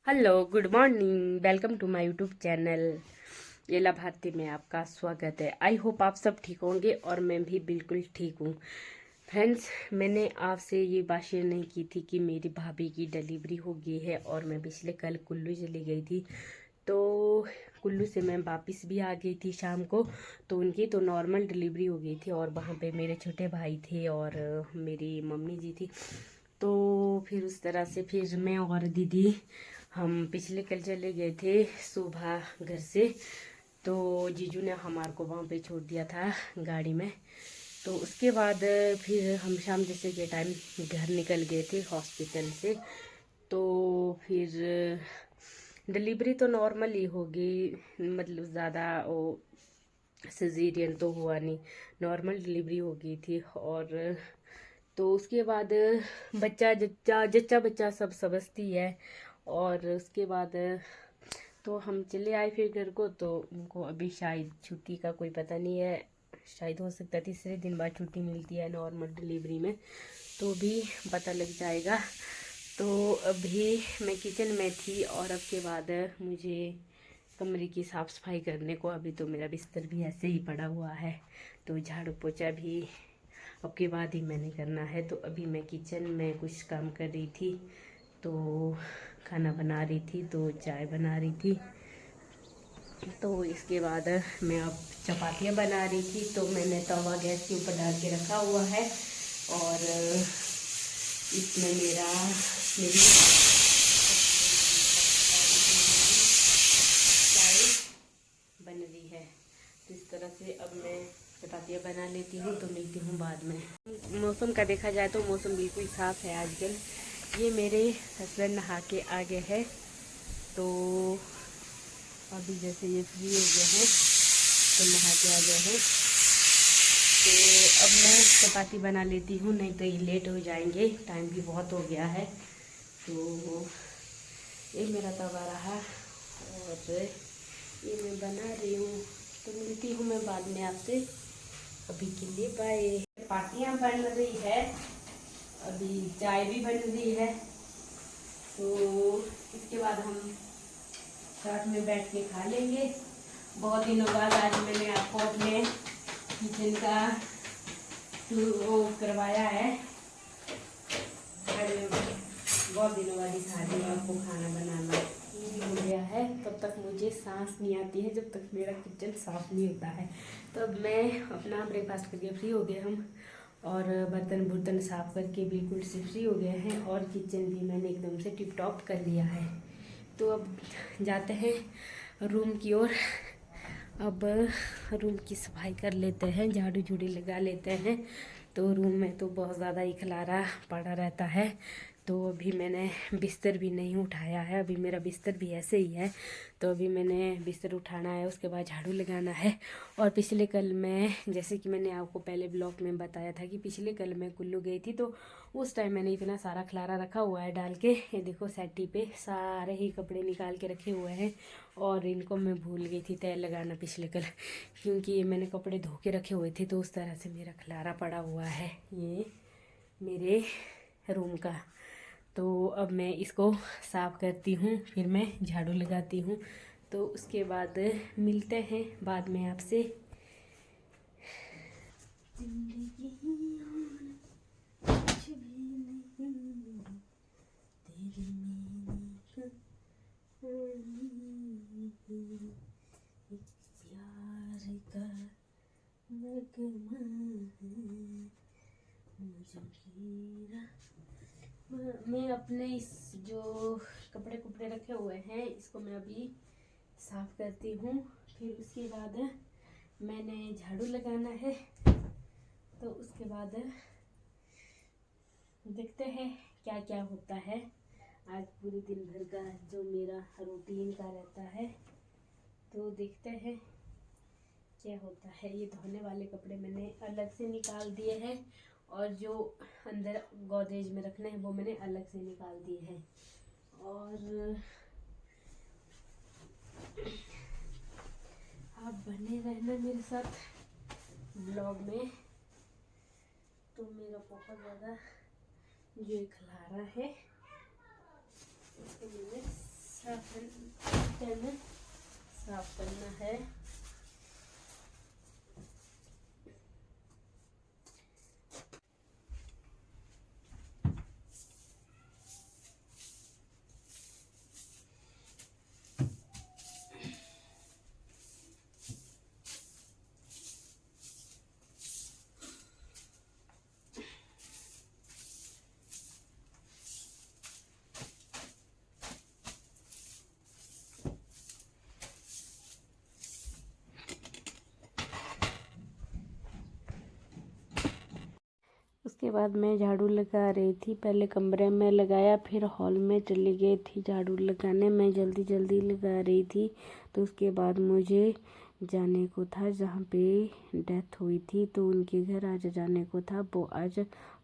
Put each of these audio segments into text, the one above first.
Hello, good morning. Welcome to my YouTube channel. ये लाभार्थी में आपका स्वागत है। आई होप आप सब ठीक होंगे और मैं भी बिल्कुल ठीक हूँ। फ्रेंड्स, मैंने आपसे ये बात शेयर नहीं की थी कि मेरी भाभी की डिलीवरी हो गई है और मैं पिछले कल कुल्लू चली गई थी। तो कुल्लू से मैं वापस भी आ गई थी शाम को। तो उनकी तो नॉर्मल डिलीवरी हो गई थी और वहाँ पे मेरे छोटे भाई थे और मेरी मम्मी जी थी। तो फिर उस तरह से फिर मैं और दीदी हम पिछले कल चले गए थे सुबह घर से। तो जीजू ने हमारे को वहाँ पे छोड़ दिया था गाड़ी में। तो उसके बाद फिर हम शाम जैसे के टाइम घर निकल गए थे हॉस्पिटल से। तो फिर डिलीवरी तो नॉर्मल ही होगी, मतलब ज़्यादा वो सिजेरियन तो हुआ नहीं, नॉर्मल डिलीवरी हो गई थी। और तो उसके बाद बच्चा जच्चा जच्चा बच्चा सब समझती है। और उसके बाद तो हम चले आए फिर घर को। तो उनको अभी शायद छुट्टी का कोई पता नहीं है, शायद हो सकता है तीसरे दिन बाद छुट्टी मिलती है नॉर्मल डिलीवरी में, तो भी पता लग जाएगा। तो अभी मैं किचन में थी और अब के बाद मुझे कमरे की साफ़ सफाई करने को, अभी तो मेरा बिस्तर भी ऐसे ही पड़ा हुआ है, तो झाड़ू पोछा भी अब के बाद ही मैंने करना है। तो अभी मैं किचन में कुछ काम कर रही थी, तो खाना बना रही थी, तो चाय बना रही थी। तो इसके बाद मैं अब चपातियाँ बना रही थी। तो मैंने तवा गैस के ऊपर डाल के रखा हुआ है और इसमें मेरी चाय बन रही है। तो इस तरह से अब मैं चपातियाँ बना लेती हूँ, तो मिलती हूँ बाद में। मौसम का देखा जाए तो मौसम बिल्कुल साफ़ है आजकल। ये मेरे हस्बैंड नहा के आ गए हैं, तो अभी जैसे ये फ्री हो गए हैं तो नहा के आ गए हैं। तो अब मैं चपाती बना लेती हूँ, नहीं तो ये लेट हो जाएंगे, टाइम भी बहुत हो गया है। तो ये मेरा तवा रहा और ये मैं बना रही हूँ। तो मिलती हूँ मैं बाद में आपसे, अभी के लिए बाय। चपातियाँ बन रही है, अभी चाय भी बन रही है। तो इसके बाद हम साथ में बैठ के खा लेंगे। बहुत दिनों बाद आज मैंने आपको अपने किचन का वो करवाया है। बहुत दिनों बाद दिखा रही हूँ आपको खाना बनाना। ये भी हो गया है, तब तक मुझे सांस नहीं आती है जब तक मेरा किचन साफ़ नहीं होता है। तो अब मैं अपना ब्रेकफास्ट करके फ्री हो गए हम, और बर्तन बुर्तन साफ़ करके बिल्कुल से फ्री हो गए हैं, और किचन भी मैंने एकदम से टिप टॉप कर लिया है। तो अब जाते हैं रूम की ओर। अब रूम की सफाई कर लेते हैं, झाड़ू झूड़ी लगा लेते हैं। तो रूम में तो बहुत ज़्यादा ही खलारा पड़ा रहता है। तो अभी मैंने बिस्तर भी नहीं उठाया है, अभी मेरा बिस्तर भी ऐसे ही है। तो अभी मैंने बिस्तर उठाना है, उसके बाद झाड़ू लगाना है। और पिछले कल मैं, जैसे कि मैंने आपको पहले ब्लॉग में बताया था कि पिछले कल मैं कुल्लू गई थी, तो उस टाइम मैंने इतना सारा खलारा रखा हुआ है डाल के। ये देखो सेटी पे सारे ही कपड़े निकाल के रखे हुए हैं, और इनको मैं भूल गई थी तय लगाना पिछले कल, क्योंकि ये मैंने कपड़े धो के रखे हुए थे। तो उस तरह से मेरा खलारा पड़ा हुआ है ये मेरे रूम का। तो अब मैं इसको साफ़ करती हूँ, फिर मैं झाड़ू लगाती हूँ। तो उसके बाद मिलते हैं बाद में आपसे। जिंदगी और कुछ भी नहीं, तेरी मेरी कहानी, एक प्यार का नगमा है, मुझे गिरा। मैं अपने इस जो कपड़े कुपड़े रखे हुए हैं, इसको मैं अभी साफ़ करती हूँ। फिर उसके बाद मैंने झाड़ू लगाना है। तो उसके बाद देखते हैं क्या क्या होता है आज पूरे दिन भर का, जो मेरा रूटीन का रहता है। तो देखते हैं क्या होता है। ये धोने वाले कपड़े मैंने अलग से निकाल दिए हैं, और जो अंदर गोदरेज में रखने हैं वो मैंने अलग से निकाल दिए हैं। और आप बने रहना मेरे साथ ब्लॉग में। तो मेरा बहुत ज़्यादा जो खलारा है इसको मैंने साफ करना है। उसके बाद मैं झाड़ू लगा रही थी। पहले कमरे में लगाया, फिर हॉल में चली गई थी झाड़ू लगाने। मैं जल्दी जल्दी लगा रही थी। तो उसके बाद मुझे जाने को था जहाँ पे डेथ हुई थी, तो उनके घर आज जाने को था। वो आज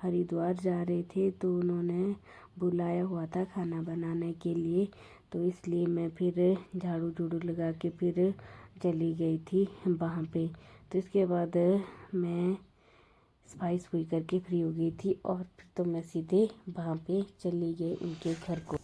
हरिद्वार जा रहे थे, तो उन्होंने बुलाया हुआ था खाना बनाने के लिए। तो इसलिए मैं फिर झाड़ू झूड़ू लगा के फिर चली गई थी वहाँ पे। तो इसके बाद मैं सफाई सफाई करके फ्री हो गई थी और फिर तो मैं सीधे वहाँ पे चली गई उनके घर को।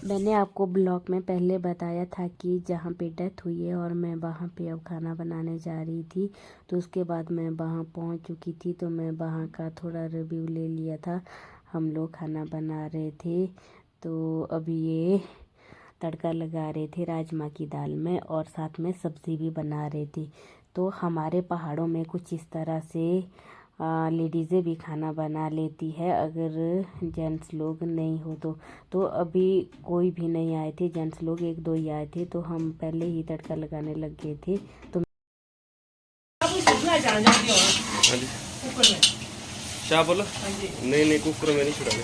मैंने आपको ब्लॉग में पहले बताया था कि जहाँ पे डेथ हुई है और मैं वहाँ पे अब खाना बनाने जा रही थी। तो उसके बाद मैं वहाँ पहुँच चुकी थी, तो मैं वहाँ का थोड़ा रिव्यू ले लिया था। हम लोग खाना बना रहे थे, तो अभी ये तड़का लगा रहे थे राजमा की दाल में और साथ में सब्ज़ी भी बना रहे थे। तो हमारे पहाड़ों में कुछ इस तरह से लेडीज़ें भी खाना बना लेती है, अगर जेंट्स लोग नहीं हो तो अभी कोई भी नहीं आए थे, जेंट्स लोग एक दो ही आए थे। तो हम पहले ही तड़का लगाने लग गए थे। तो क्या बोला? नहीं नहीं, कुकर में नहीं छुड़ाने।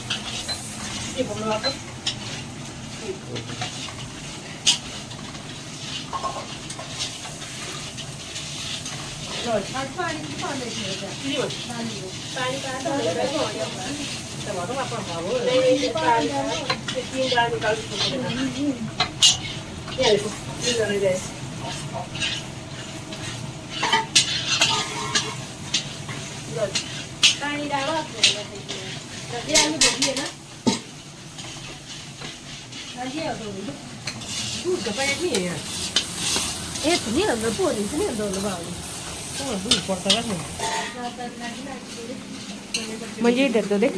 मुझे इधर तो देख।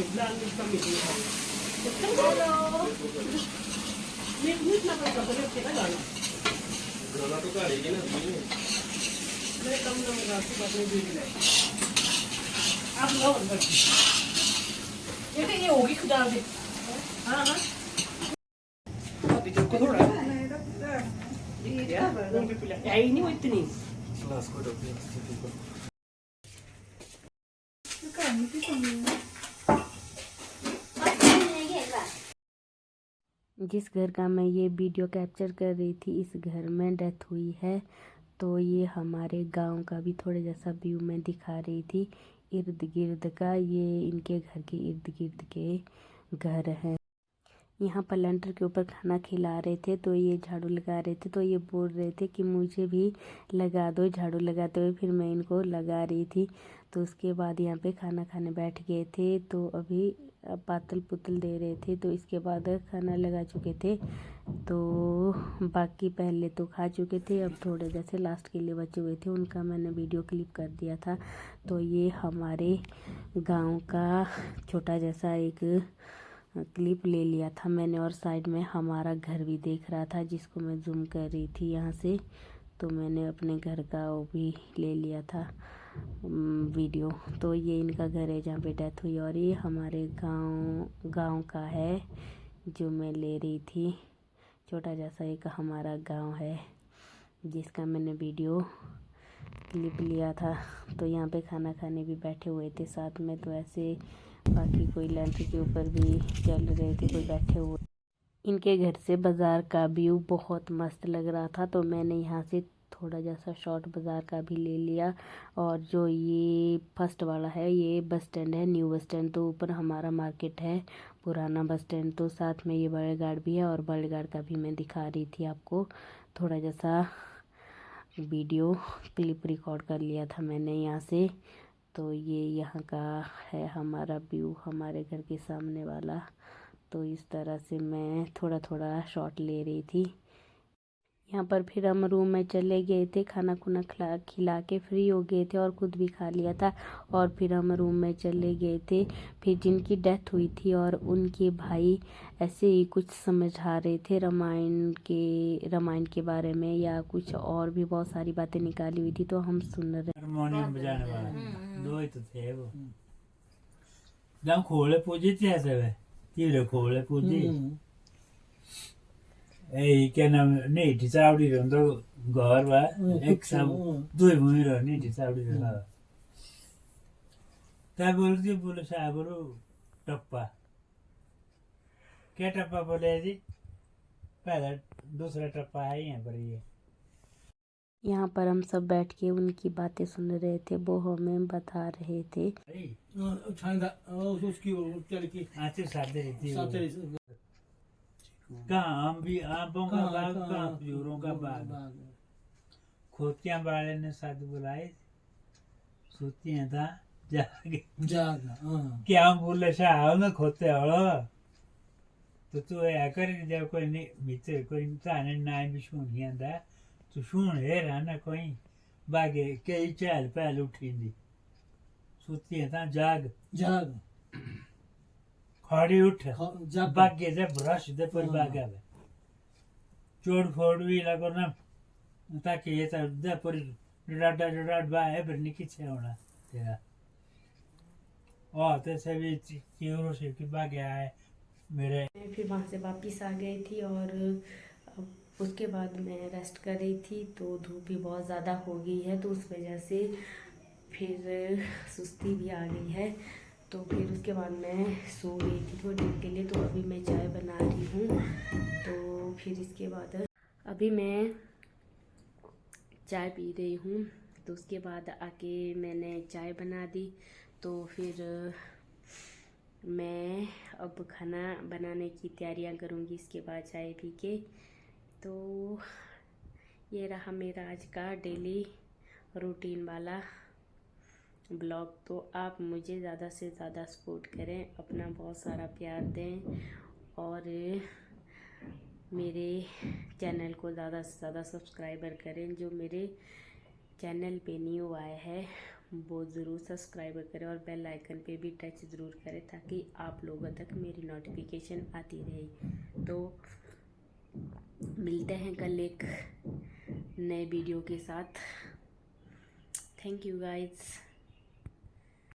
ये होगी खुदा से। हाँ हाँ नहीं वो इतनी जिस घर का मैं ये वीडियो कैप्चर कर रही थी, इस घर में डेथ हुई है। तो ये हमारे गांव का भी थोड़ा जैसा व्यू मैं दिखा रही थी। इर्द गिर्द का ये इनके घर के इर्द गिर्द के घर हैं। यहाँ पर लेंटर के ऊपर खाना खिला रहे थे, तो ये झाड़ू लगा रहे थे। तो ये बोल रहे थे कि मुझे भी लगा दो। झाड़ू लगाते हुए फिर मैं इनको लगा रही थी। तो उसके बाद यहाँ पे खाना खाने बैठ गए थे। तो अभी पातल पुतल दे रहे थे। तो इसके बाद खाना लगा चुके थे, तो बाकी पहले तो खा चुके थे। अब थोड़े जैसे लास्ट के लिए बचे हुए थे, उनका मैंने वीडियो क्लिप कर दिया था। तो ये हमारे गांव का छोटा जैसा एक क्लिप ले लिया था मैंने, और साइड में हमारा घर भी देख रहा था जिसको मैं जूम कर रही थी यहाँ से। तो मैंने अपने घर का वो भी ले लिया था वीडियो। तो ये इनका घर है जहाँ पे डेथ हुई, और ये हमारे गांव का है जो मैं ले रही थी। छोटा जैसा एक हमारा गांव है जिसका मैंने वीडियो क्लिप लिया था। तो यहाँ पे खाना खाने भी बैठे हुए थे साथ में, तो ऐसे बाकी कोई लंच के ऊपर भी चल रहे थे, कोई बैठे हुए। इनके घर से बाज़ार का व्यू बहुत मस्त लग रहा था, तो मैंने यहाँ से थोड़ा जैसा शॉर्ट बाज़ार का भी ले लिया। और जो ये फर्स्ट वाला है ये बस स्टैंड है, न्यू बस स्टैंड, तो ऊपर हमारा मार्केट है पुराना बस स्टैंड, तो साथ में ये बड़े भी है। और बड़े का भी मैं दिखा रही थी आपको, थोड़ा जैसा वीडियो क्लिप रिकॉर्ड कर लिया था मैंने यहाँ से। तो ये यहाँ का है हमारा व्यू, हमारे घर के सामने वाला। तो इस तरह से मैं थोड़ा थोड़ा शॉट ले रही थी। यहाँ पर फिर हम रूम में चले गए थे, खाना खुना खिला के फ्री हो गए थे और खुद भी खा लिया था। और फिर हम रूम में चले गए थे। फिर जिनकी डेथ हुई थी और उनके भाई ऐसे ही कुछ समझा रहे थे रामायण के बारे में, या कुछ और भी बहुत सारी बातें निकाली हुई थी, तो हम सुन रहे। हारमोनियम बजाने वाला दो ही तो थे वो। जब खोले पूजी थी ऐसे वे तीव्र खोले पूजी ए क्या नाम नहीं ढिसावड़ी रहंदो घर वा एक सब दुई भूमि रहने ढिसावड़ी रहला ता बोलती बोले साबरो टप्पा क्या टप्पा बोले जी पहला दूसरा टप्पा है यहाँ पर ये। यहाँ पर हम सब बैठ के उनकी बातें सुन रहे थे, वो हमें बता रहे थे। आते साथे रहती कहाँ हम भी आमों का बाग कहाँ खजूरों का बाग खोतियाँ वाले ने साथ बुलाए सोती हैं था जाग क्या हम बोले शाह में खोते हड़ो तो तू है कर जब कोई नहीं मित्र कोई ताने नाई भी सुन ही आंदा तो सुन है रहना कोई बागे कई चाल पहले उठी दी सोती हैं था जाग खड़ी उठ बागे दे ब्रश दे पर बागे आवे चोड़ फोड़ भी लगो ना ताकि ये तो दे पर डाट बा है फिर निकी छे होना तेरा और तो से भी क्यों से कि बागे आए मेरे। फिर वहाँ से वापस आ गई थी और उसके बाद मैं रेस्ट कर रही थी, तो धूप भी बहुत ज़्यादा हो गई है, तो उस वजह से फिर सुस्ती भी आ गई है। तो फिर उसके बाद मैं सो गई थी थोड़ी देर के लिए। तो अभी मैं चाय बना रही हूँ, तो फिर इसके बाद अभी मैं चाय पी रही हूँ। तो उसके बाद आके मैंने चाय बना दी, तो फिर मैं अब खाना बनाने की तैयारियां करूँगी इसके बाद चाय पी के। तो ये रहा मेरा आज का डेली रूटीन वाला ब्लॉग। तो आप मुझे ज़्यादा से ज़्यादा सपोर्ट करें, अपना बहुत सारा प्यार दें और मेरे चैनल को ज़्यादा से ज़्यादा सब्सक्राइबर करें। जो मेरे चैनल पे न्यू आए हैं वो ज़रूर सब्सक्राइबर करें और बेल आइकन पे भी टच ज़रूर करें, ताकि आप लोगों तक मेरी नोटिफिकेशन आती रहे। तो मिलते हैं कल एक नए वीडियो के साथ। Thank you guys.